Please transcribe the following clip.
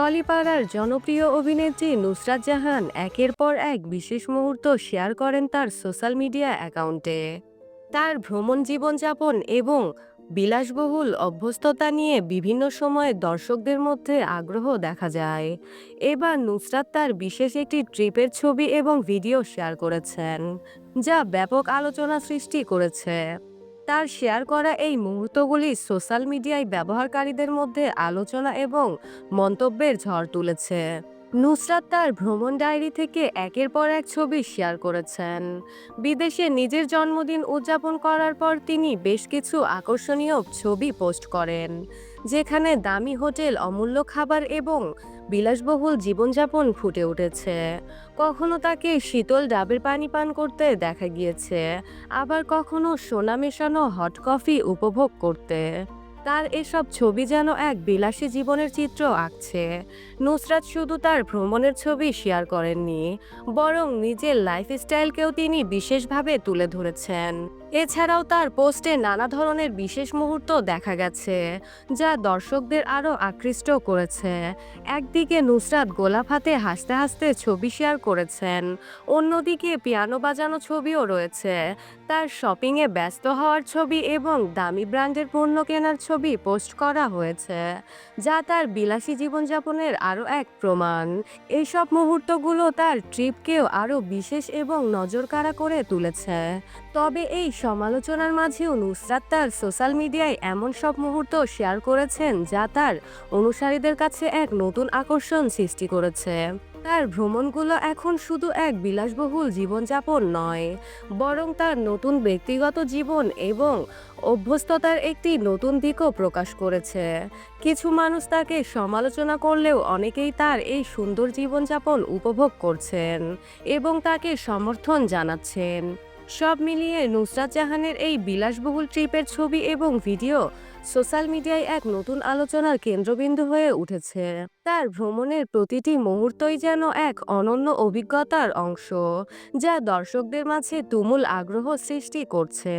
টলিপাড়ার জনপ্রিয় অভিনেত্রী নুসরাত জাহান একের পর এক বিশেষ মুহূর্ত শেয়ার করেন তার সোশ্যাল মিডিয়া অ্যাকাউন্টে। তার ভ্রমণ জীবনযাপন এবং বিলাসবহুল অভ্যস্ততা নিয়ে বিভিন্ন সময়ে দর্শকদের মধ্যে আগ্রহ দেখা যায়। এবার নুসরাত তার বিশেষ একটি ট্রিপের ছবি এবং ভিডিও শেয়ার করেছেন, যা ব্যাপক আলোচনা সৃষ্টি করেছে। তার শেয়ার করা এই মুহূর্তগুলি সোশ্যাল মিডিয়ায় ব্যবহারকারীদের মধ্যে আলোচনা এবং মন্তব্যের ঝড় তুলেছে। নুসরাত তার ভ্রমণ ডায়েরি থেকে একের পর এক ছবি শেয়ার করেছেন। বিদেশে নিজের জন্মদিন উদযাপন করার পর তিনি বেশ কিছু আকর্ষণীয় ছবি পোস্ট করেন, যেখানে দামি হোটেল, অমূল্য খাবার এবং বিলাসবহুল জীবনযাপন ফুটে উঠেছে। কখনো তাকে শীতল ডাবের পানি পান করতে দেখা গিয়েছে, আবার কখনো সোনা মেশানো হট কফি উপভোগ করতে। তার এসব ছবি যেন এক বিলাসী জীবনের চিত্র আঁকছে। নুসরাত শুধু তার ভ্রমণের ছবি শেয়ার করেননি, বরং নিজের লাইফস্টাইলকেও তিনি বিশেষভাবে তুলে ধরেছেন। এছাড়াও তার পোস্টে নানা ধরনের বিশেষ মুহূর্ত দেখা গেছে, যা দর্শকদের আরও আকৃষ্ট করেছে। একদিকে নুসরাত গোলাপ হাতে হাসতে হাসতে ছবি শেয়ার করেছেন, অন্যদিকে পিয়ানো বাজানো ছবিও রয়েছে। তার শপিংয়ে ব্যস্ত হওয়ার ছবি এবং দামি ব্র্যান্ডের পণ্য কেনার ছবি পোস্ট করা হয়েছে, যা তার বিলাসী জীবনযাপনের আরও এক প্রমাণ। এইসব মুহূর্তগুলো তার ট্রিপকেও আরও বিশেষ এবং নজরকাড়া করে তুলেছে। তবে এই সমালোচনার মাঝেও নুসরাত তার সোশ্যাল মিডিয়ায় এমন সব মুহূর্ত শেয়ার করেছেন, যা তার অনুসারীদের কাছে এক নতুন আকর্ষণ সৃষ্টি করেছে। তার ভ্রমণগুলো এখন শুধু এক বিলাসবহুল জীবনযাপন নয়, বরং তার নতুন ব্যক্তিগত জীবন এবং অভ্যস্ততার একটি নতুন দিকও প্রকাশ করেছে। কিছু মানুষ তাকে সমালোচনা করলেও অনেকেই তার এই সুন্দর জীবনযাপন উপভোগ করছেন এবং তাকে সমর্থন জানাচ্ছেন। সব মিলিয়ে নুসরাত জাহানের এই বিলাসবহুল ট্রিপের ছবি এবং ভিডিও সোশ্যাল মিডিয়ায় এক নতুন আলোচনার কেন্দ্রবিন্দু হয়ে উঠেছে। তার ভ্রমণের প্রতিটি মুহূর্তই যেন এক অনন্য অভিজ্ঞতার অংশ, যা দর্শকদের মাঝে তুমুল আগ্রহ সৃষ্টি করছে।